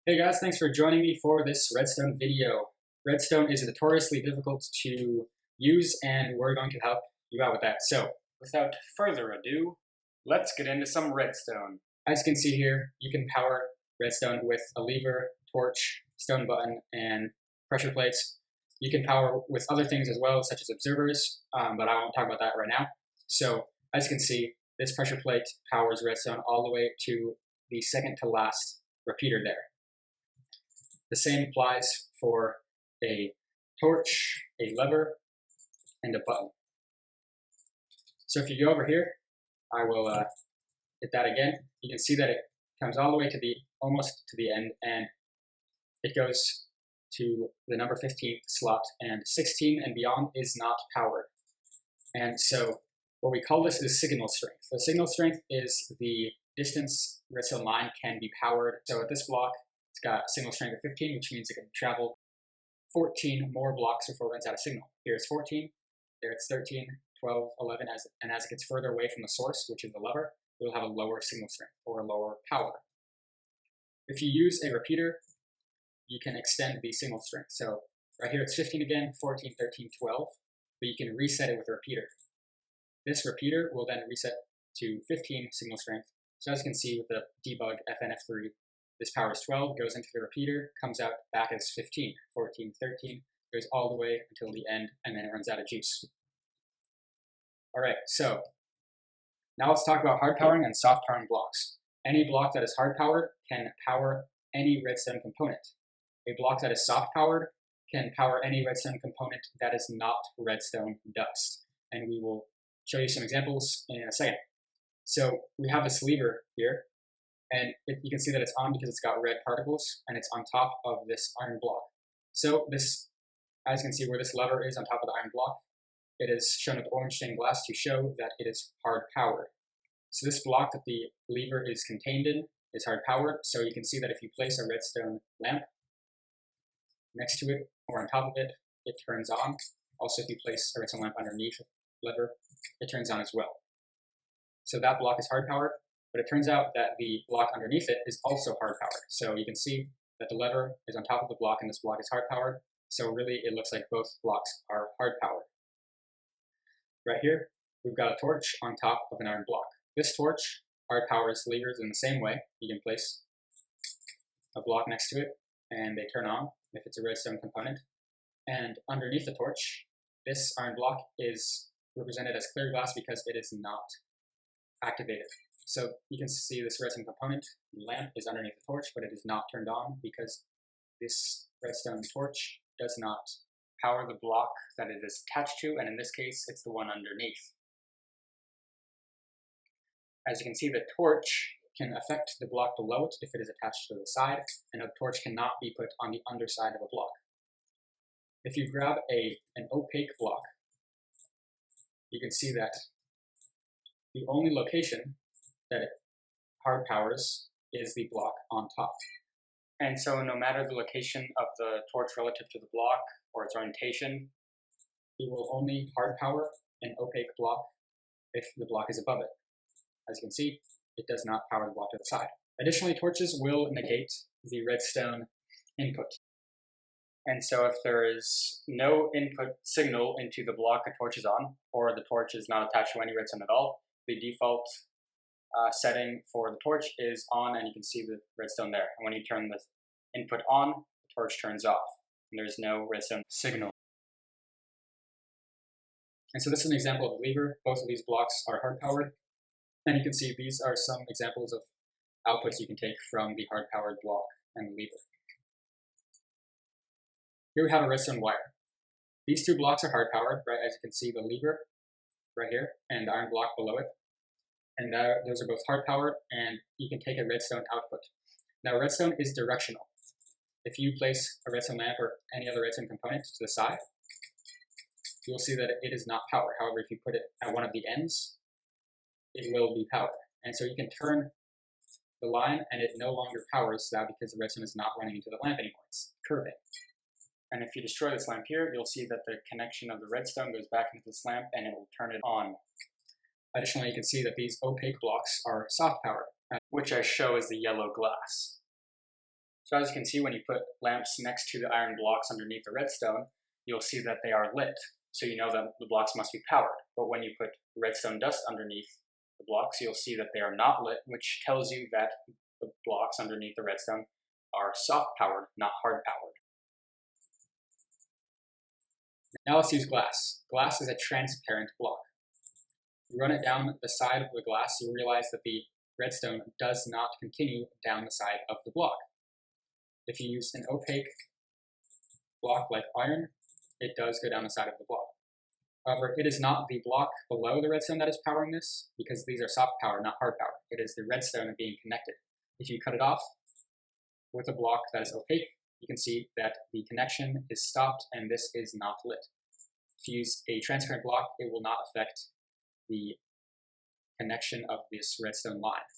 Hey guys, thanks for joining me for this Redstone video. Redstone is notoriously difficult to use and we're going to help you out with that. So, without further ado, let's get into some redstone. As you can see here, you can power redstone with a lever, torch, stone button, and pressure plates. You can power with other things as well, such as observers, but I won't talk about that right now. So, as you can see, this pressure plate powers redstone all the way to the second to last repeater there. The same applies for a torch, a lever, and a button. So if you go over here, I will hit that again. You can see that it comes all the way to almost to the end, and it goes to the number 15 slot, and 16 and beyond is not powered. And so what we call this is signal strength. The signal strength is the distance redstone line can be powered. So at this block, it's got a signal strength of 15, which means it can travel 14 more blocks before it runs out of signal. Here it's 14, there it's 13, 12, 11, and as it gets further away from the source, which is the lever, it will have a lower signal strength or a lower power. If you use a repeater, you can extend the signal strength. So right here it's 15 again, 14, 13, 12, but you can reset it with a repeater. This repeater will then reset to 15 signal strength. So as you can see with the debug FNF3, this power is 12, goes into the repeater, comes out back as 15, 14, 13, goes all the way until the end, and then it runs out of juice. Alright, so now let's talk about hard powering and soft powering blocks. Any block that is hard powered can power any redstone component. A block that is soft powered can power any redstone component that is not redstone dust. And we will show you some examples in a second. So we have this lever here, and you can see that it's on because it's got red particles, and it's on top of this iron block. So this, as you can see where this lever is on top of the iron block, it is shown with orange stained glass to show that it is hard powered. So this block that the lever is contained in is hard powered, so you can see that if you place a redstone lamp next to it or on top of it, it turns on. Also, if you place a redstone lamp underneath the lever, it turns on as well. So that block is hard powered, but it turns out that the block underneath it is also hard powered. So you can see that the lever is on top of the block and this block is hard powered. So really it looks like both blocks are hard powered. Right here, we've got a torch on top of an iron block. This torch hard powers levers in the same way. You can place a block next to it and they turn on if it's a redstone component. And underneath the torch, this iron block is represented as clear glass because it is not activated. So you can see this redstone component, the lamp, is underneath the torch, but it is not turned on because this redstone torch does not power the block that it is attached to, and in this case, it's the one underneath. As you can see, the torch can affect the block below it if it is attached to the side, and a torch cannot be put on the underside of a block. If you grab an opaque block, you can see that the only location that it hard powers is the block on top. And so no matter the location of the torch relative to the block or its orientation, it will only hard power an opaque block if the block is above it. As you can see, it does not power the block to the side. Additionally, torches will negate the redstone input. And so if there is no input signal into the block a torch is on, or the torch is not attached to any redstone at all, the default setting for the torch is on, and you can see the redstone there. And when you turn the input on, the torch turns off, and there's no redstone signal. And so this is an example of a lever. Both of these blocks are hard powered, and you can see these are some examples of outputs you can take from the hard powered block and the lever. Here we have a redstone wire. These two blocks are hard powered, right? As you can see, the lever right here and the iron block below it. And those are both hard powered, and you can take a redstone output. Now redstone is directional. If you place a redstone lamp or any other redstone component to the side, you'll see that it is not powered. However, if you put it at one of the ends, it will be powered. And so you can turn the line and it no longer powers that because the redstone is not running into the lamp anymore, it's curving. And if you destroy this lamp here, you'll see that the connection of the redstone goes back into this lamp and it will turn it on. Additionally, you can see that these opaque blocks are soft powered, which I show as the yellow glass. So as you can see, when you put lamps next to the iron blocks underneath the redstone, you'll see that they are lit. So you know that the blocks must be powered. But when you put redstone dust underneath the blocks, you'll see that they are not lit, which tells you that the blocks underneath the redstone are soft powered, not hard powered. Now let's use glass. Glass is a transparent block. You run it down the side of the glass, you realize that the redstone does not continue down the side of the block. If you use an opaque block like iron, it does go down the side of the block. However, it is not the block below the redstone that is powering this, because these are soft power, not hard power. It is the redstone being connected. If you cut it off with a block that is opaque, you can see that the connection is stopped and this is not lit. If you use a transparent block, it will not affect the connection of this redstone line.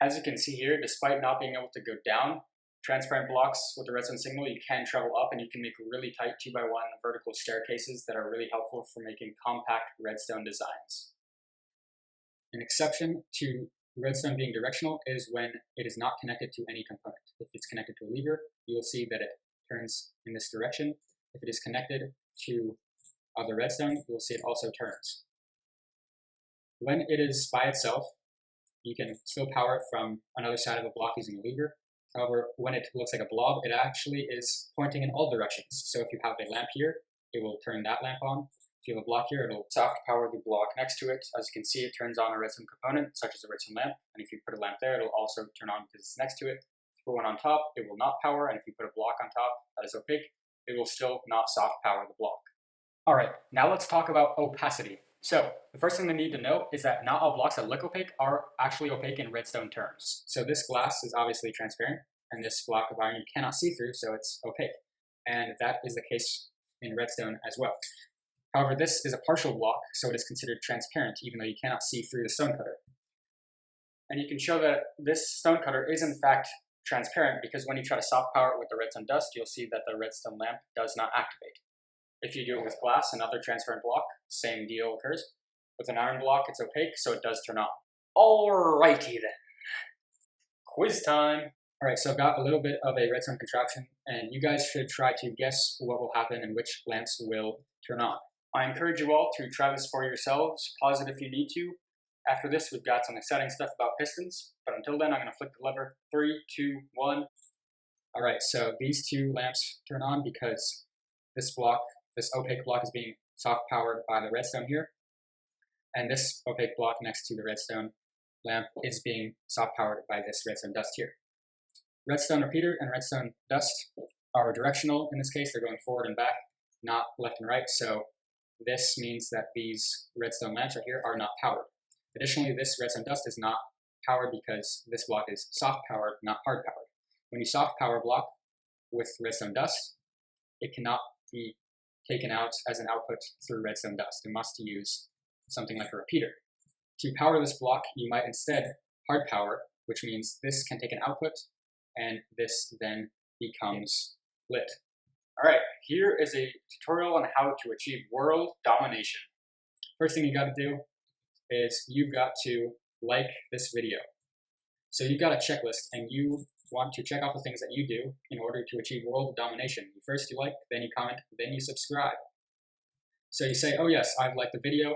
As you can see here, despite not being able to go down transparent blocks with the redstone signal, you can travel up and you can make really tight 2x1 vertical staircases that are really helpful for making compact redstone designs. An exception to redstone being directional is when it is not connected to any component. If it's connected to a lever, you will see that it turns in this direction. If it is connected to other redstone, you will see it also turns. When it is by itself, you can still power it from another side of a block using a lever. However, when it looks like a blob, it actually is pointing in all directions. So if you have a lamp here, it will turn that lamp on. If you have a block here, it'll soft power the block next to it. As you can see, it turns on a redstone component, such as a redstone lamp. And if you put a lamp there, it'll also turn on because it's next to it. If you put one on top, it will not power. And if you put a block on top that is opaque, it will still not soft power the block. All right, now let's talk about opacity. So the first thing they need to know is that not all blocks that look opaque are actually opaque in redstone terms. So this glass is obviously transparent, and this block of iron you cannot see through, so it's opaque. And that is the case in redstone as well. However, this is a partial block, so it is considered transparent, even though you cannot see through the stone cutter. And you can show that this stone cutter is in fact transparent, because when you try to soft power it with the redstone dust, you'll see that the redstone lamp does not activate. If you do it with glass, another transparent block, same deal occurs. With an iron block, it's opaque, so it does turn on. Alrighty then. Quiz time. Alright, so I've got a little bit of a redstone contraption, and you guys should try to guess what will happen and which lamps will turn on. I encourage you all to try this for yourselves. Pause it if you need to. After this, we've got some exciting stuff about pistons, but until then, I'm going to flick the lever. 3, 2, 1. Alright, so these two lamps turn on because this opaque block is being soft powered by the redstone here, and this opaque block next to the redstone lamp is being soft powered by this redstone dust here. Redstone repeater and redstone dust are directional in this case. They're going forward and back, not left and right, so this means that these redstone lamps right here are not powered. Additionally, this redstone dust is not powered because this block is soft powered, not hard powered. When you soft power a block with redstone dust, it cannot be taken out as an output through redstone dust. It must use something like a repeater. To power this block, you might instead hard power, which means this can take an output, and this then becomes lit. Alright, here is a tutorial on how to achieve world domination. First thing you gotta do is you've got to like this video. So you've got a checklist, and you want to check off the things that you do in order to achieve world domination. First you like, then you comment, then you subscribe. So you say, oh yes, I've liked the video.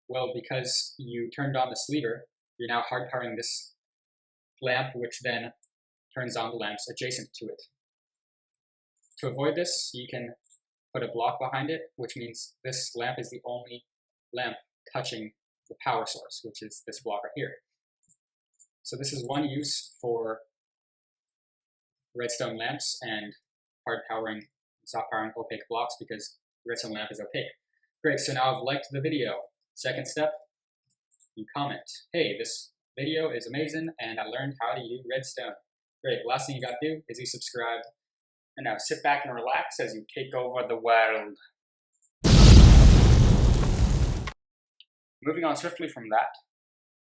Well, because you turned on this lever, you're now hard powering this lamp, which then turns on the lamps adjacent to it. To avoid this, you can put a block behind it, which means this lamp is the only lamp touching the power source, which is this block right here. So this is one use for redstone lamps and hard powering, soft powering opaque blocks, because the redstone lamp is opaque. Great, so now I've liked the video. Second step, you comment. Hey, this video is amazing and I learned how to use redstone. Great, last thing you gotta do is you subscribe. And now sit back and relax as you take over the world. Moving on swiftly from that,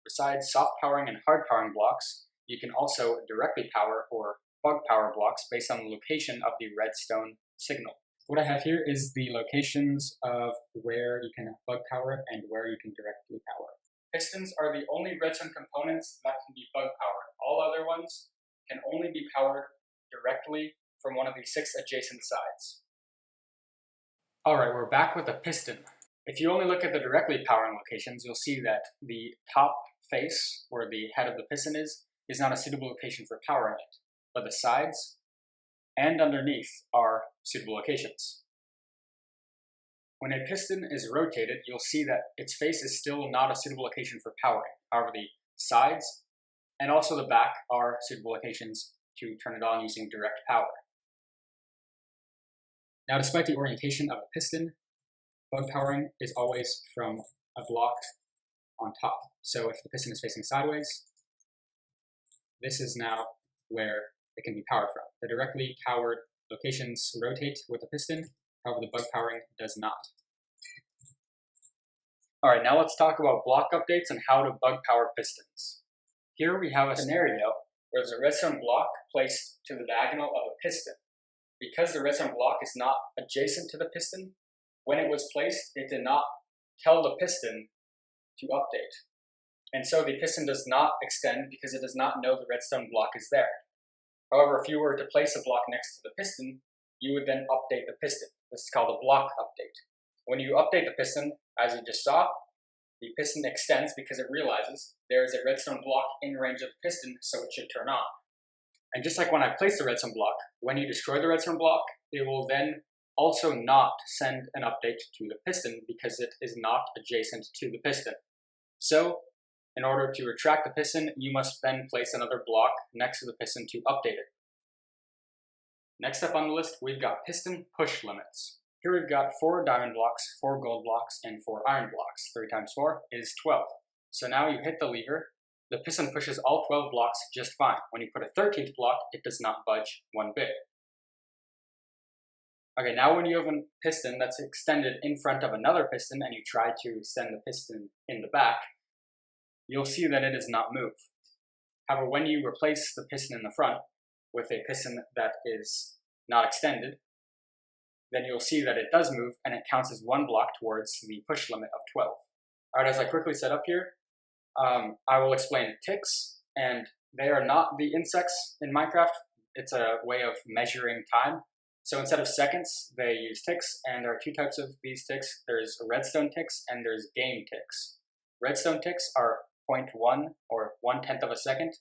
besides soft powering and hard powering blocks, you can also directly power or bug power blocks based on the location of the redstone signal. What I have here is the locations of where you can bug power and where you can directly power. Pistons are the only redstone components that can be bug powered. All other ones can only be powered directly from one of the 6 adjacent sides. Alright, we're back with the piston. If you only look at the directly powering locations, you'll see that the top face, where the head of the piston is not a suitable location for powering it, but the sides and underneath are suitable locations. When a piston is rotated, you'll see that its face is still not a suitable location for powering. However, the sides and also the back are suitable locations to turn it on using direct power. Now, despite the orientation of a piston, bug powering is always from a block on top. So if the piston is facing sideways, this is now where it can be powered from. The directly powered locations rotate with the piston, however the bug powering does not. Alright, now let's talk about block updates and how to bug power pistons. Here we have a scenario where there's a redstone block placed to the diagonal of a piston. Because the redstone block is not adjacent to the piston, when it was placed, it did not tell the piston to update. And so the piston does not extend because it does not know the redstone block is there. However, if you were to place a block next to the piston, you would then update the piston. This is called a block update. When you update the piston, as you just saw, the piston extends because it realizes there is a redstone block in range of the piston, so it should turn on. And just like when I place the redstone block, when you destroy the redstone block, it will then also not send an update to the piston because it is not adjacent to the piston. So, in order to retract the piston, you must then place another block next to the piston to update it. Next up on the list, we've got piston push limits. Here we've got 4 diamond blocks, 4 gold blocks, and 4 iron blocks. 3 times 4 is 12. So now you hit the lever, the piston pushes all 12 blocks just fine. When you put a 13th block, it does not budge one bit. Okay, now when you have a piston that's extended in front of another piston and you try to extend the piston in the back, you'll see that it does not move. However, when you replace the piston in the front with a piston that is not extended, then you'll see that it does move and it counts as 1 block towards the push limit of 12. Alright, as I quickly set up here, I will explain ticks, and they are not the insects in Minecraft. It's a way of measuring time. So instead of seconds, they use ticks, and there are 2 types of these ticks. There's redstone ticks and there's game ticks. Redstone ticks are 0.1 or 1/10 of a second,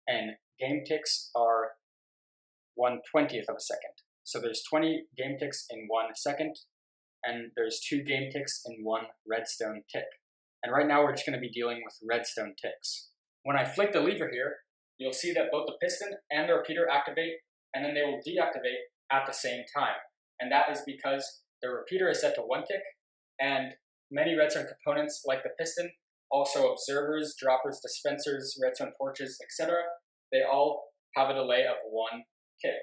and game ticks are 1/20th of a second. So there's 20 game ticks in 1 second, and there's 2 game ticks in 1 redstone tick. And right now we're just going to be dealing with redstone ticks. When I flick the lever here, you'll see that both the piston and the repeater activate, and then they will deactivate at the same time. And that is because the repeater is set to 1 tick, and many redstone components like the piston, also observers, droppers, dispensers, redstone torches, etc., they all have a delay of 1 tick.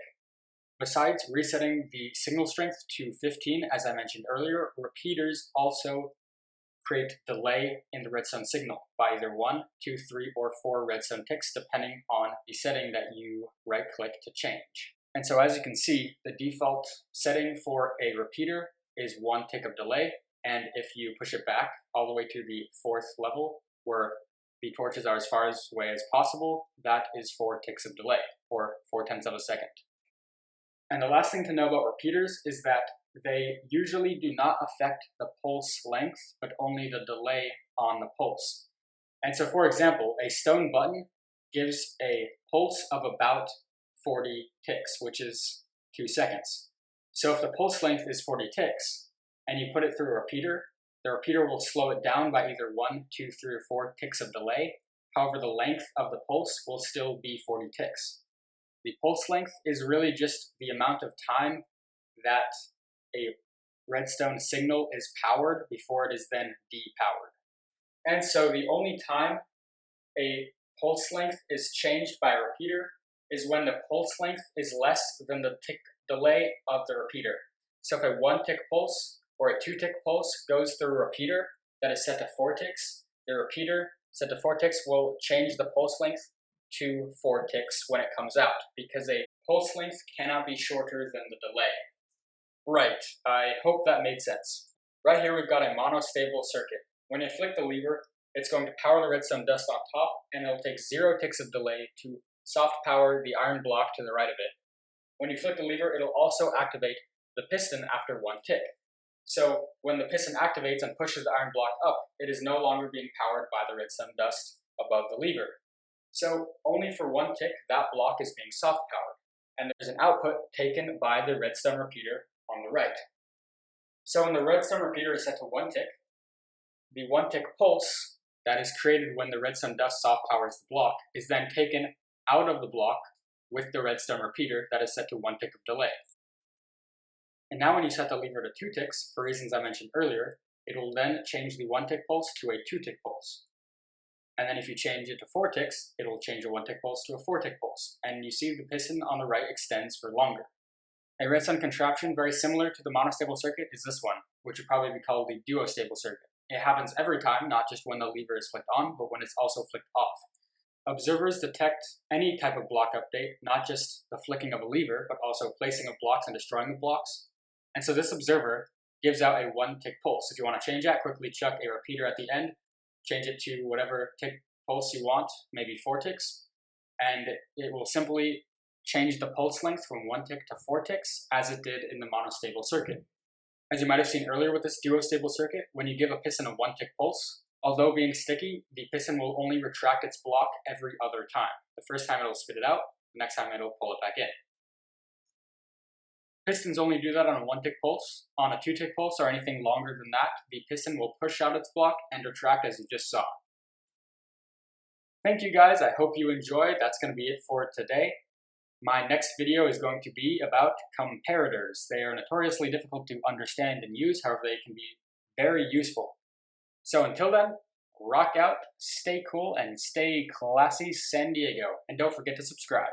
Besides resetting the signal strength to 15, as I mentioned earlier, repeaters also create delay in the redstone signal by either 1, 2, 3, or 4 redstone ticks, depending on the setting that you right-click to change. And so as you can see, the default setting for a repeater is 1 tick of delay, and if you push it back all the way to the 4th level, where the torches are as far away as possible, that is 4 ticks of delay, or 4/10 of a second. And the last thing to know about repeaters is that they usually do not affect the pulse length, but only the delay on the pulse. And so, for example, a stone button gives a pulse of about 40 ticks, which is 2 seconds. So if the pulse length is 40 ticks, and you put it through a repeater, the repeater will slow it down by either 1, 2, 3, or 4 ticks of delay. However, the length of the pulse will still be 40 ticks. The pulse length is really just the amount of time that a redstone signal is powered before it is then depowered. And so the only time a pulse length is changed by a repeater is when the pulse length is less than the tick delay of the repeater. So if a 1 tick pulse or a 2 tick pulse goes through a repeater that is set to 4 ticks, the repeater set to 4 ticks will change the pulse length to 4 ticks when it comes out, because a pulse length cannot be shorter than the delay. Right, I hope that made sense. Right here we've got a monostable circuit. When you flick the lever, it's going to power the redstone dust on top, and it'll take 0 ticks of delay to soft power the iron block to the right of it. When you flick the lever, it'll also activate the piston after one tick. So when the piston activates and pushes the iron block up, it is no longer being powered by the redstone dust above the lever. So only for one tick, that block is being soft powered, and there's an output taken by the redstone repeater on the right. So when the redstone repeater is set to one tick, the one tick pulse that is created when the redstone dust soft powers the block is then taken out of the block with the redstone repeater that is set to one tick of delay. And now when you set the lever to 2 ticks, for reasons I mentioned earlier, it will then change the 1 tick pulse to a 2 tick pulse. And then if you change it to 4 ticks, it will change a 1 tick pulse to a 4 tick pulse. And you see the piston on the right extends for longer. A redstone contraption very similar to the monostable circuit is this one, which would probably be called the duostable circuit. It happens every time, not just when the lever is flicked on, but when it's also flicked off. Observers detect any type of block update, not just the flicking of a lever, but also placing of blocks and destroying of blocks. And so this observer gives out a 1 tick pulse. If you want to change that, quickly chuck a repeater at the end, change it to whatever tick pulse you want, maybe 4 ticks, and it will simply change the pulse length from 1 tick to 4 ticks as it did in the monostable circuit. As you might have seen earlier with this duostable circuit, when you give a piston a 1 tick pulse, although being sticky, the piston will only retract its block every other time. The first time it'll spit it out, the next time it'll pull it back in. Pistons only do that on a 1 tick pulse. On a 2 tick pulse or anything longer than that, the piston will push out its block and retract as you just saw. Thank you guys, I hope you enjoyed. That's going to be it for today. My next video is going to be about comparators. They are notoriously difficult to understand and use, however they can be very useful. So until then, rock out, stay cool, and stay classy, San Diego. And don't forget to subscribe.